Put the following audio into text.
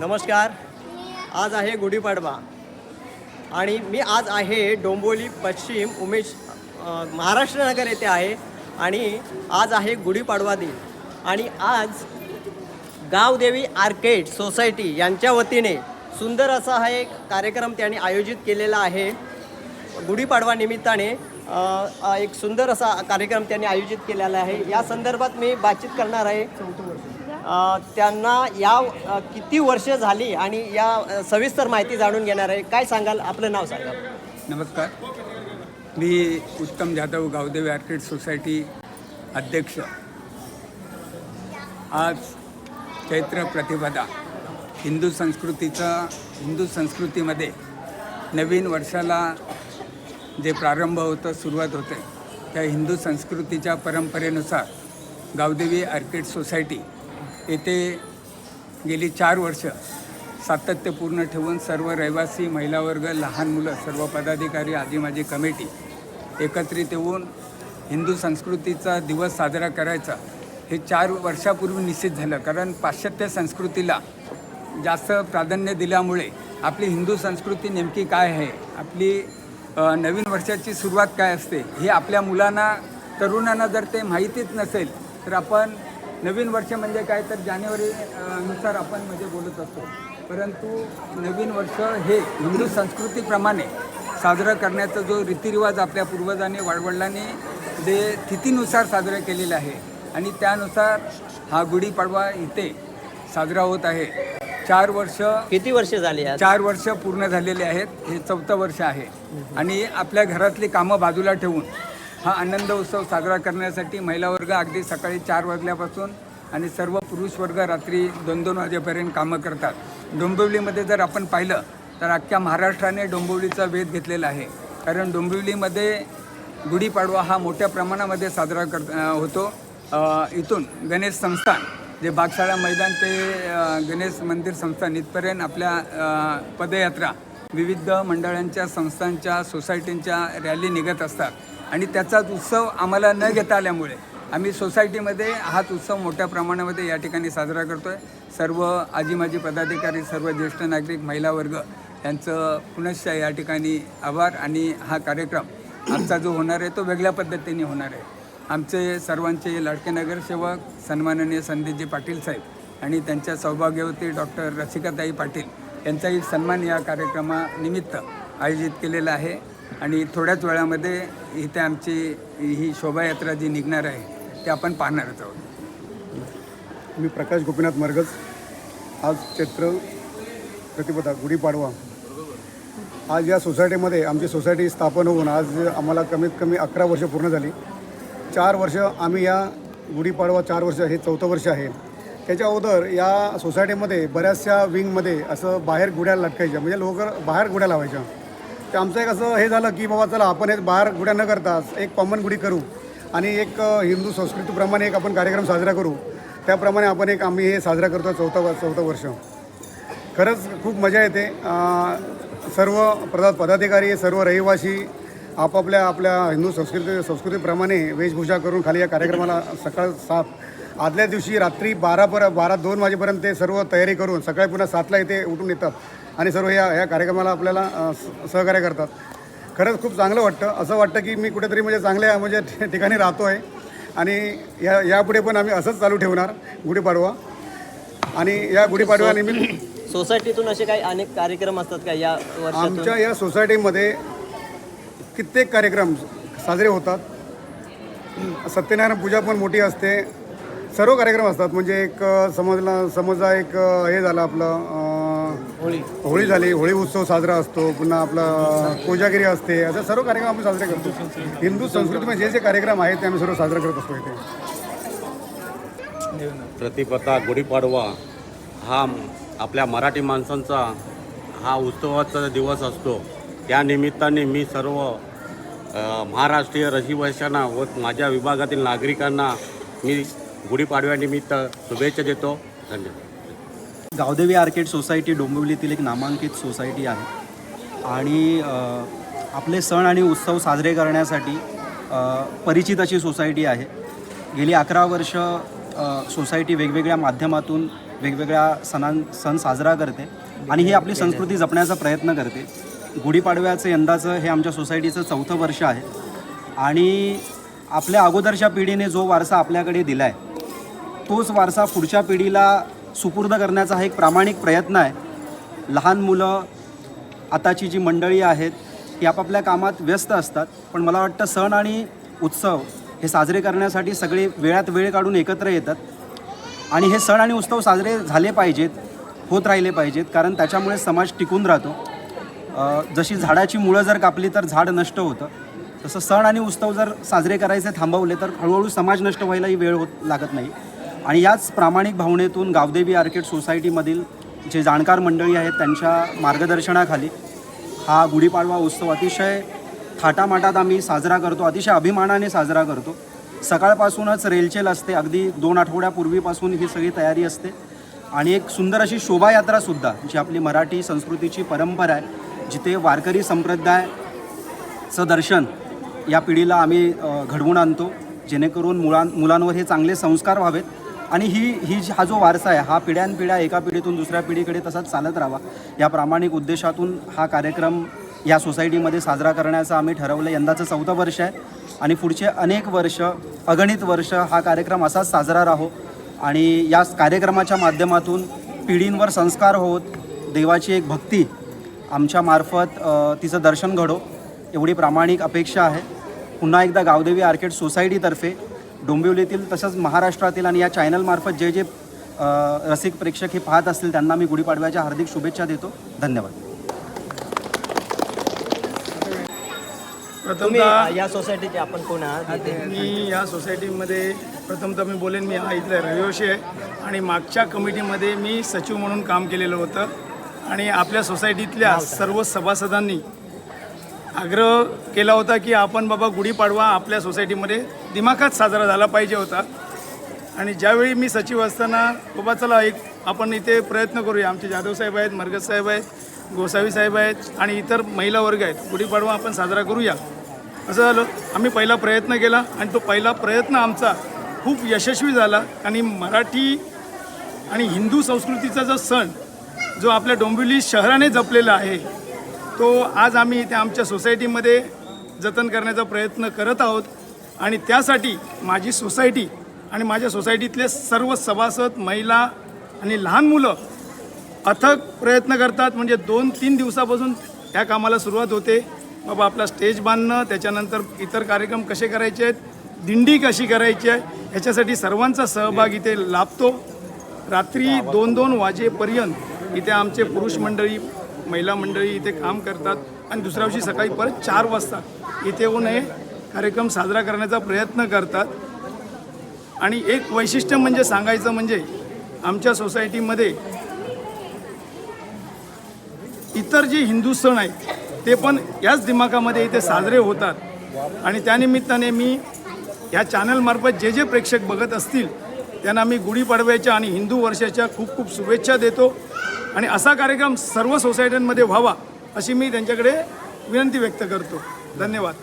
नमस्कार. आज आहे गुढीपाडवा आणि मी आज आहे डोंबिवली पश्चिम महाराष्ट्र नगर येथे आहे आणि आज आहे गुढीपाडवा दिन आणि आज गावदेवी आर्केड सोसायटी यांच्या वतीने सुंदर असा हा एक कार्यक्रम त्यांनी आयोजित केलेला आहे. गुढीपाडवा निमित्ताने एक सुंदर असा कार्यक्रम त्यांनी आयोजित केलेला आहे. या संदर्भात मी बातचीत करणार आहे. त्यांना या किती वर्ष झाली आणि या सविस्तर माहिती जाणून घेणार आहे. काय सांगाल, आपलं नाव सांगा. नमस्कार, मी उत्तम जाधव, गावदेवी आर्केड सोसायटी अध्यक्ष. आज चैत्र प्रतिपदा, हिंदू संस्कृतीमध्ये नवीन वर्षाला जे प्रारंभ होतं, सुरुवात होते, त्या हिंदू संस्कृतीच्या परंपरेनुसार गावदेवी आर्केड सोसायटी येथे गेली 4 वर्ष सातत्यपूर्ण ठेवून सर्व रहिवासी, महिला वर्ग, लहान मुलं, सर्व पदाधिकारी, आजी माजी कमिटी एकत्रित येऊन हिंदू संस्कृतीचा दिवस साजरा करायचा हे 4 वर्षापूर्वी निश्चित झालं. कारण पाश्चात्य संस्कृतीला जास्त प्राधान्य दिल्यामुळे आपली हिंदू संस्कृती नेमकी काय आहे, आपली नवीन वर्षाची सुरुवात काय असते हे आपल्या मुलांना, तरुणांना जर ते माहितीच नसेल तर आपण नवीन वर्ष म्हणजे काय तर जानेवारी नुसार आपण म्हणजे बोलत असतो. परंतु नवीन वर्ष हे हिंदू संस्कृतीप्रमाणे साजरं करण्याचा जो रीतिरिवाज आपल्या पूर्वजांनी, वडवडिलांनी जे तिथीनुसार साजरा केलेला आहे आणि त्यानुसार हा गुढीपाडवा इथे साजरा होत आहे. 4 वर्ष, किती वर्ष झाली? 4 वर्ष पूर्ण झालेले आहेत. हे 4थं वर्ष आहे आणि आपल्या घरातली कामं बाजूला ठेवून हा आनंद उत्सव साजरा करण्यासाठी महिला वर्ग अगदी सकाळी 4 वाजल्यापासून आणि सर्व पुरुष वर्ग रात्री 2-2 वाजेपर्यंत कामं करतात. डोंबिवलीमध्ये जर आपण पाहिलं तर अख्ख्या महाराष्ट्राने डोंबिवलीचा वेध घेतलेला आहे. कारण डोंबिवलीमध्ये गुढीपाडवा हा मोठ्या प्रमाणामध्ये साजरा होतो. इथून गणेश संस्थान, जे बागशाळा मैदान ते गणेश मंदिर संस्थान इथपर्यंत आपल्या पदयात्रा विविध मंडळांच्या, संस्थांच्या, सोसायटींच्या रॅली निघत असतात आणि त्याचाच उत्सव आम्हाला न घेता आल्यामुळे आम्ही सोसायटीमध्ये हाच उत्सव मोठ्या प्रमाणामध्ये या ठिकाणी साजरा करतो आहे. सर्व आजी माजी पदाधिकारी, सर्व ज्येष्ठ नागरिक, महिला वर्ग यांचं पुनश्च या ठिकाणी आभार. आणि हा कार्यक्रम आमचा जो होणार आहे तो वेगळ्या पद्धतीने होणार आहे. आमचे सर्वांचे लाडके नगरसेवक सन्माननीय संदीपजी पाटील साहेब आणि त्यांच्या सौभाग्यवती डॉक्टर रसिकाताई पाटील यांचाही सन्मान या कार्यक्रमानिमित्त आयोजित केलेला आहे. आणि थोड्याच वेळामध्ये इथे आमची ही शोभायात्रा जी निघणार आहे ते आपण पाहणारच आहोत. मी प्रकाश गोपीनाथ मरगज. आज चैत्र प्रतिपदा, गुढीपाडवा. आज या सोसायटीमध्ये आमची सोसायटी स्थापन होऊन आज आम्हाला कमीत कमी 11 वर्ष पूर्ण झाली. 4 वर्ष आम्ही या गुढीपाडवा, 4 वर्ष हे 4थं वर्ष आहे. त्याच्या अगोदर या सोसायटीमध्ये बऱ्याचशा विंगमध्ये असं बाहेर गुढ्या लटकायच्या, म्हणजे लोक बाहेर गुढ्या लावायच्या. तर आमचं एक असं हे झालं की बाबा चला आपण हे बाहेर गुढ्या न करता एक कॉमन गुढी करू आणि एक हिंदू संस्कृतीप्रमाणे एक आपण कार्यक्रम साजरा करू. त्याप्रमाणे आम्ही हे साजरा करतो 4थं वर्ष. खरंच खूप मजा येते. सर्व पदाधिकारी, सर्व रहिवासी आपल्या हिंदू संस्कृतीप्रमाणे वेशभूषा करून खाली या कार्यक्रमाला सकाळ 7 आदल्या दिवशी रात्री 12-2 वाजेपर्यंत ते सर्व तयारी करून सकाळी पुन्हा 7ला इथे उठून येतात आणि सर्व ह्या कार्यक्रमाला आपल्याला सहकार्य करतात. खरंच खूप चांगलं वाटतं. असं वाटतं की मी कुठेतरी म्हणजे चांगल्या म्हणजे ठिकाणी राहतो आहे आणि यापुढे पण आम्ही असंच चालू ठेवणार गुढीपाडवा. आणि या गुढीपाडव्यानिमित्त सोसायटीतून असे काही अनेक कार्यक्रम असतात का या वर्षातून? आमच्या या सोसायटीमध्ये कित्येक कार्यक्रम साजरे होतात. सत्यनारायण पूजा पण मोठी असते. सर्व कार्यक्रम असतात. म्हणजे एक समजा एक हे झालं आपलं होळी झाली, होळी उत्सव साजरा असतो. पुन्हा आपला कोजागिरी असते. असे सर्व कार्यक्रम आपण साजरे करतो. हिंदू संस्कृतीमध्ये जे कार्यक्रम आहेत ते आम्ही सर्व साजरा करत असतो इथे. प्रतिपदा, गुढीपाडवा हा आपल्या मराठी माणसांचा हा उत्सवाचा दिवस असतो. त्या निमित्ताने मी सर्व महाराष्ट्रीय रहिवाशांना व माझ्या विभागातील नागरिकांना मी गुढीपाडव्यानिमित्त शुभेच्छा देतो. धन्यवाद. गावदेवी आर्केड सोसायटी डोंबिवलीतील एक नामांकित सोसायटी आहे आणि आपले सण आणि उत्सव साजरे करण्यासाठी परिचित अशी सोसायटी आहे. गेली 11 वर्ष सोसायटी वेगवेगळ्या माध्यमातून वेगवेगळ्या सण साजरा करते आणि ही आपली संस्कृती जपण्याचा प्रयत्न करते. गुढीपाडव्याचं यंदाचं हे आमच्या सोसायटीचं 4थं वर्ष आहे आणि आपल्या अगोदरच्या पिढीने जो वारसा आपल्याकडे दिला आहे तोच वारसा पुढच्या पिढीला सुपूर्द करण्याचा हा एक प्रामाणिक प्रयत्न आहे. लहान मुलं आताची जी मंडळी आहेत ती आपापल्या कामात व्यस्त असतात, पण मला वाटतं सण आणि उत्सव हे साजरे करण्यासाठी सगळे वेळात वेळ काढून एकत्र येतात आणि हे सण आणि उत्सव साजरे झाले पाहिजेत, होत राहिले पाहिजेत, कारण त्याच्यामुळे समाज टिकून राहतो. जशी झाडाची मुळं जर कापली तर झाड नष्ट होतं, तसं सण आणि उत्सव जर साजरे करायचे थांबवले तर हळूहळू समाज नष्ट व्हायलाही वेळ लागत नाही. आणि याच प्रामाणिक भावनेतून गावदेवी आर्केड सोसायटीमधील जे जाणकार मंडळी आहेत त्यांच्या मार्गदर्शनाखाली हा गुढीपाडवा उत्सव अतिशय थाटामाटात आम्ही साजरा करतो, अतिशय अभिमानाने साजरा करतो. सकाळपासूनच रेलचेल असते, अगदी 2 आठवड्यापूर्वीपासून ही सगळी तयारी असते आणि एक सुंदर अशी शोभायात्रासुद्धा जी आपली मराठी संस्कृतीची परंपरा आहे, जिथे वारकरी संप्रदायाचं दर्शन या पिढीला आम्ही घडवून आणतो, जेणेकरून मुलांवर हे चांगले संस्कार व्हावेत आणि हा जो वारसा आहे हा पिढ्यानपिढ्या एका पिढीतून दुसऱ्या पिढीकडे तसाच चालत राहावा या प्रामाणिक उद्देशातून हा कार्यक्रम या सोसायटीमध्ये साजरा करण्याचं आम्ही ठरवलं. यंदाचं 4थं वर्ष आहे आणि पुढचे अनेक वर्ष, अगणित वर्ष हा कार्यक्रम असाच साजरा राहो आणि या कार्यक्रमाच्या माध्यमातून पिढींवर संस्कार होत देवाची एक भक्ती आमच्यामार्फत तिचं दर्शन घडो एवढी प्रामाणिक अपेक्षा आहे. पुन्हा एकदा गावदेवी आर्केड सोसायटीतर्फे डोंबिवलीतील तसंच महाराष्ट्रातील आणि या चॅनलमार्फत जे जे रसिक प्रेक्षक हे पाहत असतील त्यांना मी गुढीपाडव्याच्या हार्दिक शुभेच्छा देतो. धन्यवाद. तुम्ही या सोसायटीचे आपण कोण आहात? मी या सोसायटीमध्ये प्रथमतः मी बोलेन, मी हा इथला रहिवासी आहे आणि मागच्या कमिटीमध्ये मी सचिव म्हणून काम केलेलं होतं आणि आपल्या सोसायटीतल्या सर्व सभासदांनी आग्रह केला होता की आपण बाबा गुढीपाडवा आपल्या सोसायटीमध्ये दिमाखात साजरा झाला पाहिजे होता. आणि ज्यावेळी मी सचिव असताना बाबा चला एक आपण इथे प्रयत्न करूया, आमचे जाधव साहेब आहेत, मरगज साहेब आहेत, गोसावी साहेब आहेत आणि इतर महिला वर्ग आहेत, गुढीपाडवा आपण साजरा करूया असं झालं. आम्ही पहिला प्रयत्न केला आणि तो पहिला प्रयत्न आमचा खूप यशस्वी झाला आणि मराठी आणि हिंदू संस्कृतीचा जो सण जो आपल्या डोंबिवली शहराने जपलेला आहे तो आज आम्ही इथे आमच्या सोसायटीमध्ये जतन करण्याचा प्रयत्न करत आहोत. आणि त्यासाठी माझी सोसायटी आणि माझ्या सोसायटीतले सर्व सभासद, महिला आणि लहान मुलं अथक प्रयत्न करतात. म्हणजे 2-3 दिवसापासून त्या कामाला सुरुवात होते. बाबा आपला स्टेज बांधणं, त्याच्यानंतर इतर कार्यक्रम कसे करायचे आहेत, दिंडी कशी करायची आहे, ह्याच्यासाठी सर्वांचा सहभाग इथे लाभतो. रात्री 2-2 वाजेपर्यंत इथे आमचे पुरुष मंडळी, महिला मंडळी इथे काम करतात आणि दुसऱ्या दिवशी सकाळी परत 4 वाजता इथे येऊन हे कार्यक्रम साजरा करण्याचा प्रयत्न करतात. आणि एक वैशिष्ट्य म्हणजे सांगायचं म्हणजे आमच्या सोसायटीमध्ये इतर जे हिंदू सण आहेत ते पण याच दिमाखामध्ये इथे साजरे होतात. आणि त्यानिमित्ताने मी या चॅनलमार्फत जे जे प्रेक्षक बघत असतील त्यांना मी गुढीपाडव्याच्या आणि हिंदू वर्षाच्या खूप खूप शुभेच्छा देतो. आणि असा कार्यक्रम सर्व सोसायट्यांमध्ये व्हावा अशी मी त्यांच्याकडे विनंती व्यक्त करतो. धन्यवाद.